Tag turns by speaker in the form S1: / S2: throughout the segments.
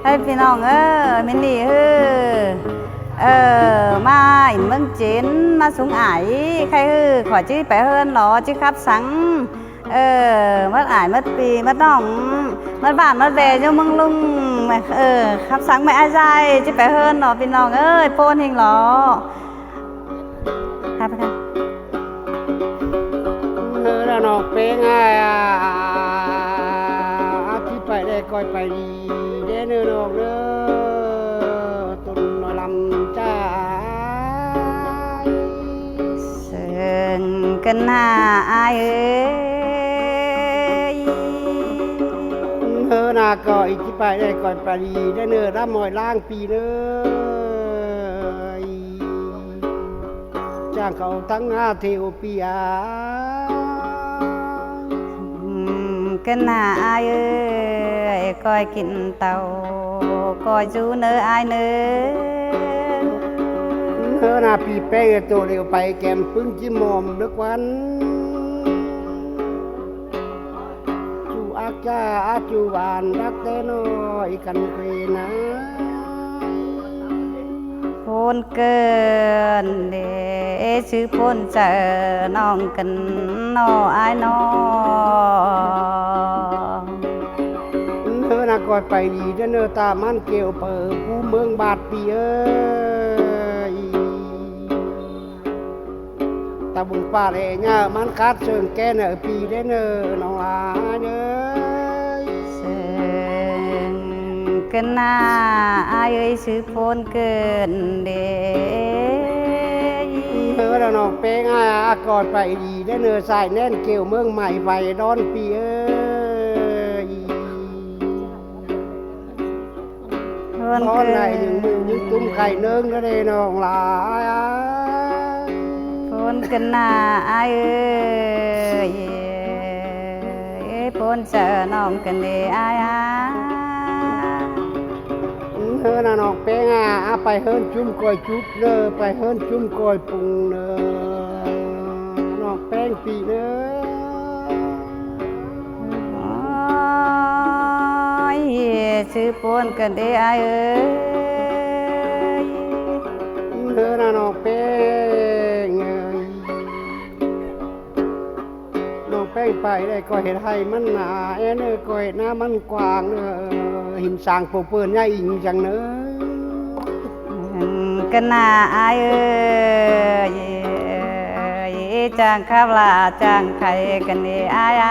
S1: ให้พี่น้องมินนี่มาอินเมืองจีนมาสูงอายใครขอจี้ไปเฮิรนหรอจี้ครับสังมัดอายมัดปีมัดน้องมัดบ้านมัดเวเจ้าเมืองลุงครับสังไม่อายใจจี้ไปเฮิรนหรอพี่น้องโปนหิงหรอครับครับ
S2: ระนอกเป็นไงที่ไปได้ก่อยไปดีเด้เนื้อนอกเด้อตุนนลำจ้า
S1: เสิงกันหน้าอาย
S2: นาก่อยที่ไปได้ก่อยไปดีได้เนื้อร่ำมอยล่างปีเนื้อจ้างเขาทั้งหน้าเทวปีย
S1: กันหน้าอายก้อยกินเต่าก้อยจูเนื้ออายเนื้
S2: อนาปีแป้งตัวเร็วไปแกมปึ้งจิ้มมอมดึกวันจูอักจ้าจูบานรักแต่น้อยกันเกรนะ
S1: พ้นเกินเดชื่อพ้นเจอน้องกันน้ออายน้อง
S2: นาก่อยไปดีเนื้อตามันเกี่ยวเปิดผู้เมืองบาดปีตาบุญป่าเลยเนี่ยมันคัดเชิงแกเนอปีได้เนอน้องลาเด้อ
S1: เสิงกันหน้าอายชื่อพ้นเกินเด
S2: แล้วน้องเป้งก่อนไปดีได้เนอสายแน่นเกี่ยวเมืองใหม่ไฟดอนปีตอนไหนยังมือยังตุ้มไข่เนิ้งก็ได้น้องลา
S1: พ้นกันหน้าอายพ้นเจอน้องกันเดอาย
S2: น้องเป้งไปเฮิรนจุ่มก้อยจุ๊บเนอไปเฮิรนจุ่มก้อยปุงเนอน้องแป้งปีเนอ
S1: ชื่อพ้นกันเดอาย
S2: น้องแป้งน้องแป้งไปได้ก้อยไทยมันหนาเนอก้อยหน้ามันกว้างเนอหินสางโปเปิลใหญ่อิงจังเนอ
S1: กันหน้าอายจางข้าวลาจางไข่กันเดอาย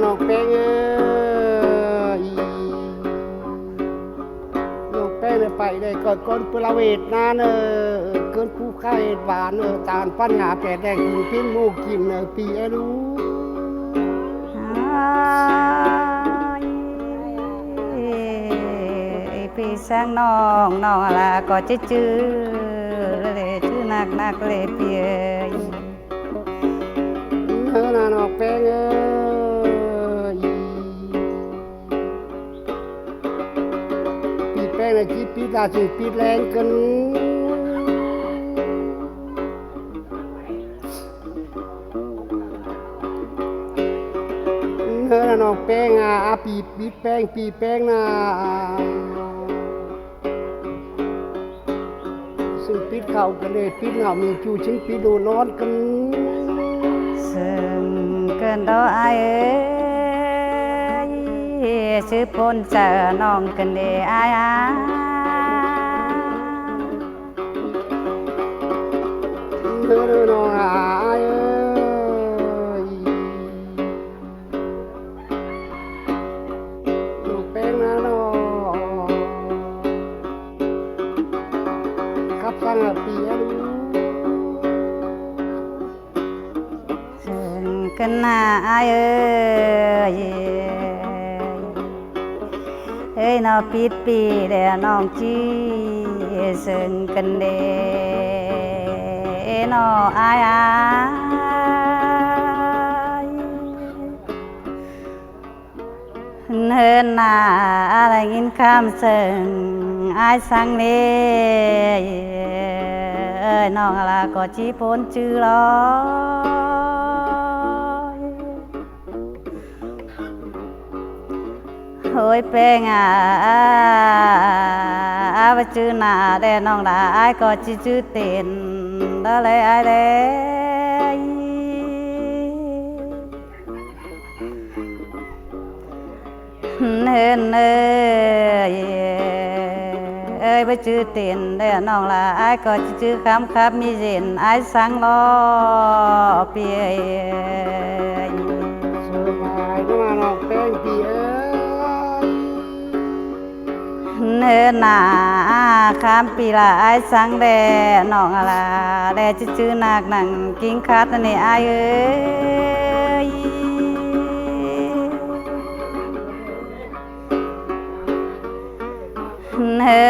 S2: น้องแป้งน้องแป้งไปได้ก่อนก้นเปลาเวทนาเนอเกินผู้ไข่หวานตาลปั้นหาแปดแดงกินพิ้นมูกินปีรู้
S1: พี่สร้างน้องอะไรก็จื้อเลยชื่อนักเลยเปีย
S2: น้องแป้งปีแป้งจีปีตาจีปีแรงกันน้องแป้งปีแป้งปีแป้งนะซึ่งปีเข่ากันเลยปีเหงามีจูชิงปีดูนอนกัน
S1: ซึ่งกันดออายชื่อพ้นเจอน้องกันเดอาย
S2: น้องอายลูกแป้งนะน้องครับสร้างปี
S1: ซึ่งกันหน้าอายน้องปีเดน้องจีซึ่งกันเดน้องอายเฮินหน้าอะไรยินคำซึ่งอายสังเลน้องอะไรก็จีพ้นจื้อล้อ เ เฮ้ยแป้งว่าชื่อหน้าแดน้องหลาอ้ายก็ชื่อเต้นได้เลยอ้ายเลยเนินเอ้ยว่าชื่อเต้นแดน้องหลาอ้ายก็ชื่อคำครับมีเย็นอ้ายสังรอเปีย
S2: สบายก็มาน้องแป้งพี่เอ้ย
S1: เนื้อหนาคามปีละไอ้สังแดน้องอะไรแดชื่อนักหนังกิ้งคัดนี่ไอ้เอ้ยเนื้อ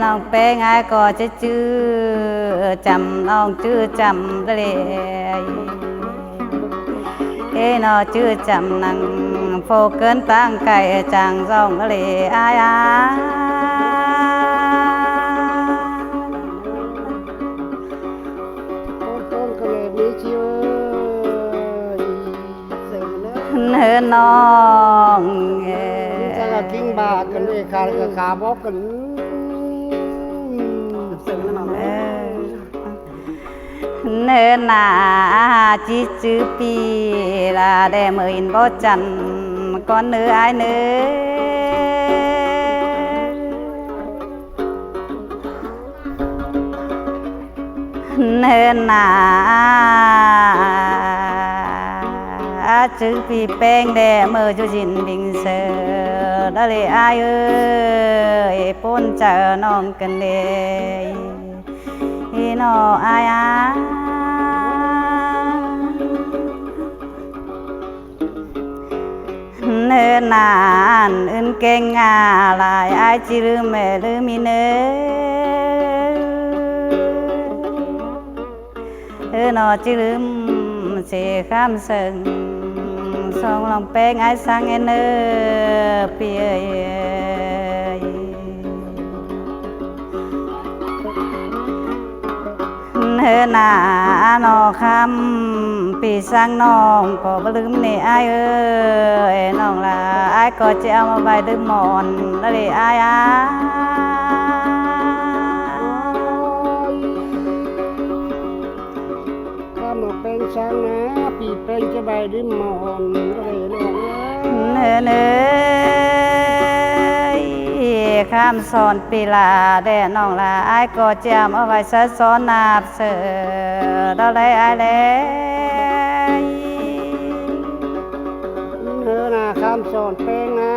S1: น้องแป้งไอ้ก็ชื่อจำน้องชื่อจำเลยnó chưa chậm nặng phô cơn tăng cày chàng dòng lệ ai
S2: ต้นก็เลยมีชิวเสือนะ
S1: nơ non
S2: จะละกิ้งบากันเลยขากับขาบอกกันเสือนะแม่
S1: nơ nà chỉ chữ pi là để mời bó chăn con nữ ai nữ nơ nà chữ pi beng để mời cho gìn bình sơ đó là ai ơi bốn chờ non cần đề nó ai nên nàn ơn keng lại ai chỉ lưu mẹ lưu mi nơ nó chỉ lưu sẽ khám sừng xong lòng beng ai sang em nơ bia nà nó khămปีsangน้องก็บ่ลืมนี่อ้ายเอ้ยน้องล่ะอ้ายก็จะเอามาไว้ดื่มหมอนแล้วดิอ้าย
S2: ข้ามาเป็นช้างนะปีเป็นจะใบดิมมอนก็เลยลง
S1: เนื้อข้ามสอนปีลาแด่น้องล่ะอ้ายก็จะเอาไว้สอนนาบเสือเราได้อ้ายแล้ว
S2: เนื้อนาข้ามสอนแป้งนะ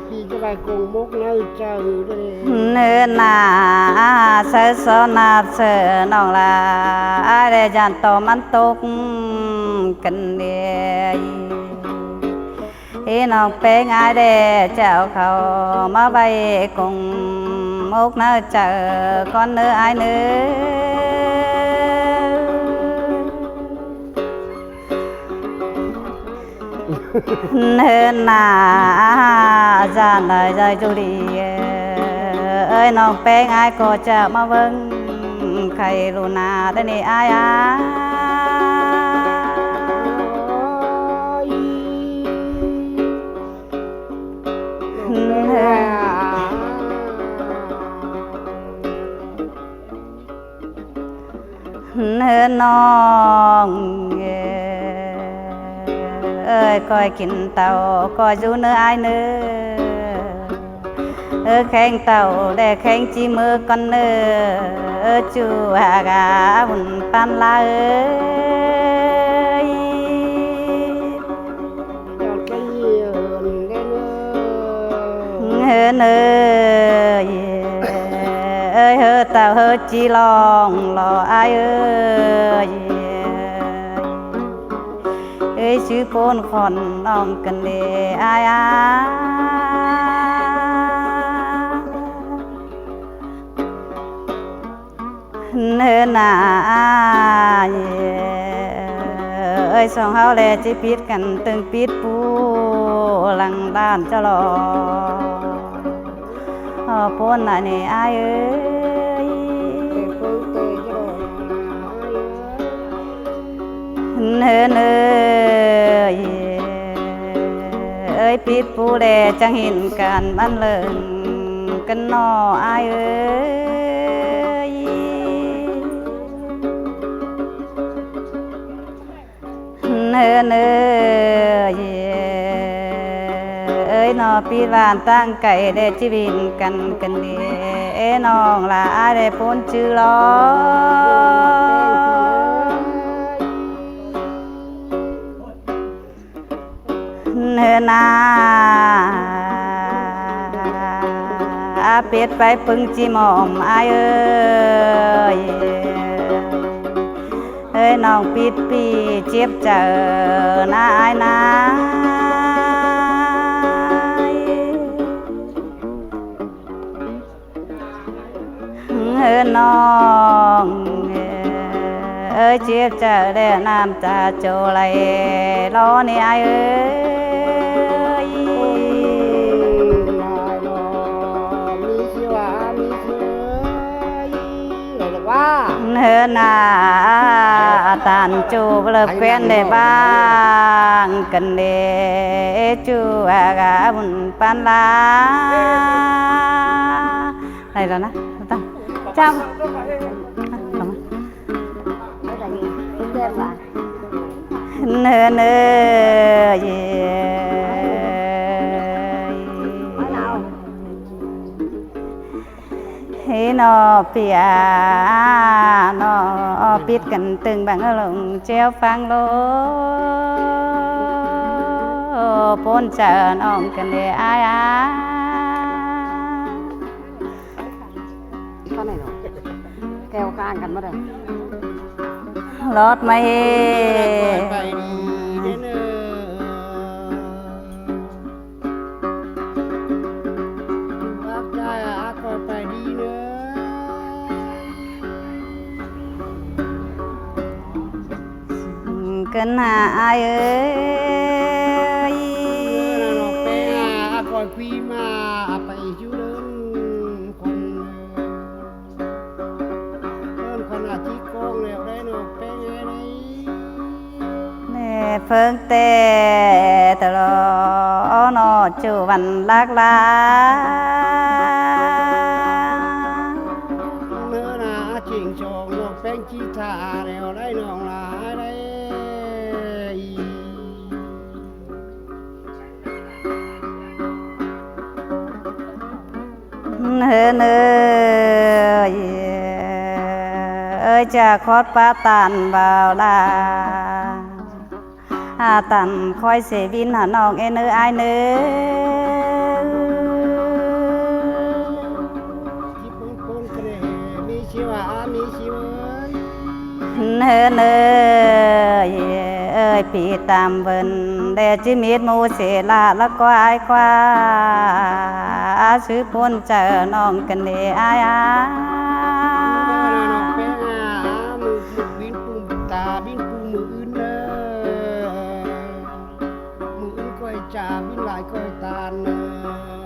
S2: ปีจะใบกงมุกนะเจอเลย
S1: เนื้อหนาเสือสอนนาบเสือน้องล่ะอ้ายได้ยันต่อมันตกกันเดียน้องเป็นไงเด้เจ้าเขามาใบกงมุกเนื้อเจอก้อนเนื้อไอ้เนื้อหนาจานได้ใจจุลีเอ้ยน้องเป็นไงก็จะมาเบิ่งใครรู้นาได้นี่อ้ายเนื้อน้องเอ้ยก้อยกินเต่าก้อยจูเนื้อไอเนื้อแข่งเต่าได้แข่งจีมือกันเนื้อจูหากาบุญปันลาเอ้ยเนื้อเอ้ยเฮ้อเต่าเฮ้อจีลองรอไอเอ้ยชื่อปนคนน้องกันเดอายเนื้อหนาเอ้ยสองเฮาแลจิปิดกันตึงปิดปูหลังบ้านจะรอปนน่ะนี่อายเอ้ยเนื้อ ยปิดปูแลจังเห็นกันมันเลิงกันนออายเอ้ยเนื้อเนื้อเอ้ยนอปีหวานตั้งไก่ได้ชีวิตกันกันดีน้องละอายได้พ้นชื่อล้อเนื้อนาเป็ดไปปึงจีหมอมอายเอ้ยน้องปิดปีเจ็บเจอนาอายนาน้องเอ้ยเจ็บเจอได้น้ำตาโจไหลรอนี่อายเอ้ยเนื้อนาตันจูเลิกเกวียนได้บ้างกันเดจูอากาบุญปันลาอะไรแล้วนะตั้งเจ้าเนื้อเนื้อให้นอเปียนอปิดกันตึงบางลงเจ้าฟังโลปนเจอน้องกันเลยอาย
S2: ท่านไหนเนาะแก้วข้างกันมาเด้อ
S1: รถไม่
S2: ไปดีเด้อเนอรักใจก็ไปดีเนอ
S1: กันหาอายเอ้ย
S2: น้องเป้ก็คุยมาไปอยู่เดินคนขนาดที่กองแล้วได้น้องเป้ไง
S1: แม่เพิ่งแต่ตลอดนอจูวันลักลา
S2: เนื้อหนาเชิงชองน้องแป้งชีทาแล้วได้น้องลาได้
S1: เนื้อเนื้อเอ้ยจะคอดปลาตันบ่าวลาตันคอยเสวินหาน้องเอ้เนื้ออายเนื้อ
S2: ที่ปนปนกระเดมีชีวะมีชีวะ
S1: เนื้อเนื้อเอ้ยปีตามเบิ่นเดจิมีดมูเสลาละกวายกว่าซื้อปนเจอน้องกันเดอาย
S2: มือบินปุ่มตาบินปุ่มมืออื่นเนอมืออื่นก้อยจ่าบินหลายก้อยตาเนอ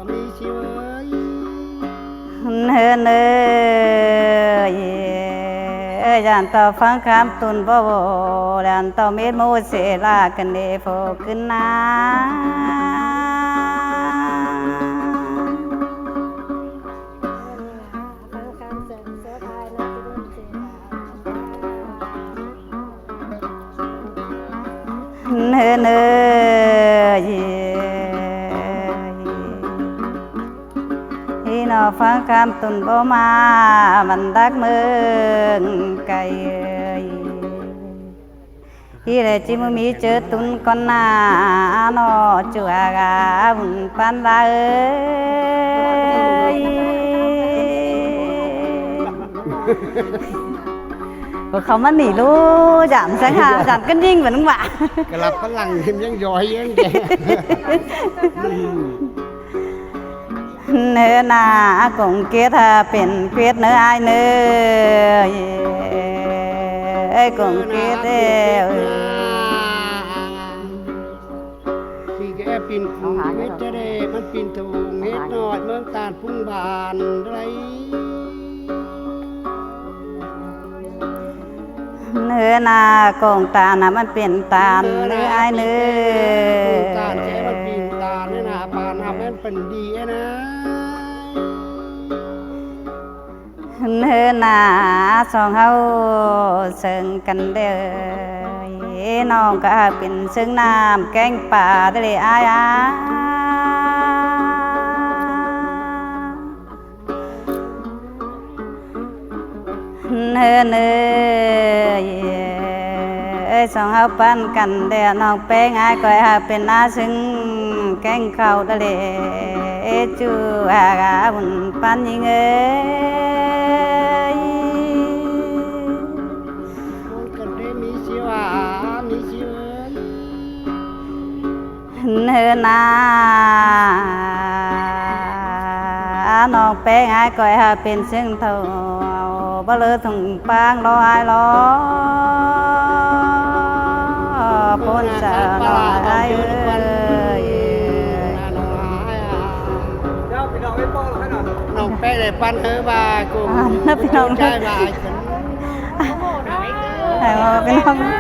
S2: มีชีวะ
S1: เนื้อเนื้อยันต่อฟังคำตุนบ่บ่ยันต่อเม็ดมูเสลากันเดโฟขึ้นนาเนื้อเนื้อที่นอฟังคำตุนบ่มามันดักเมืองไกลที่ได้จิมมีเจอตุนก่อนหน้านอจัวกาบุญปันลาเอ้ยก็เขามันหนีรู้giảm sáng hà giảm cân dinh và đúng không ạ
S2: กลับฝรั่งเห็นยังย่อยยังแก
S1: เนื้อนาคงเกียรติเป็นเกียรติเนื้ออายเนื้อคงเกียรติ
S2: พี่แกปิ่นผูเฮ็ดจะได้มันปิ่นถูงเฮ็ดน้อยเมืองตาลพุ่งบานไร
S1: เนื้อหน้ากงตาน่ะมันเป็นตาลเนื้อไอ้เนื้อ
S2: ตาลแค่มันปีนตาลเนี่ย เป็นดีนะ
S1: เฮือหน้าสองเฮาเซิงกันเด้อน้องก็เป็นซึ่งน้ำแกงป่าทะเลอายาเฮือเนื้อสองเฮาปั้นกันเด้อน้องแป้งอายก็เป็นน้าซึ่งแกงข้าวทะเลจูอากาบุญปันยิงเอ้ย
S2: กันได้มีชีวามีชีวิต
S1: เนื้อนาน้องแป้งอายก้อยเป็นซึ่งเท่าบ่เลือถุงปางรออายรอพ้นจะน้องอายเอ้ย
S2: น้องแป้งได้ปั้นเธอมากู
S1: พี่น้อง
S2: ใจมาไอ้ฉัน
S1: ให้ว่าพี่น้อง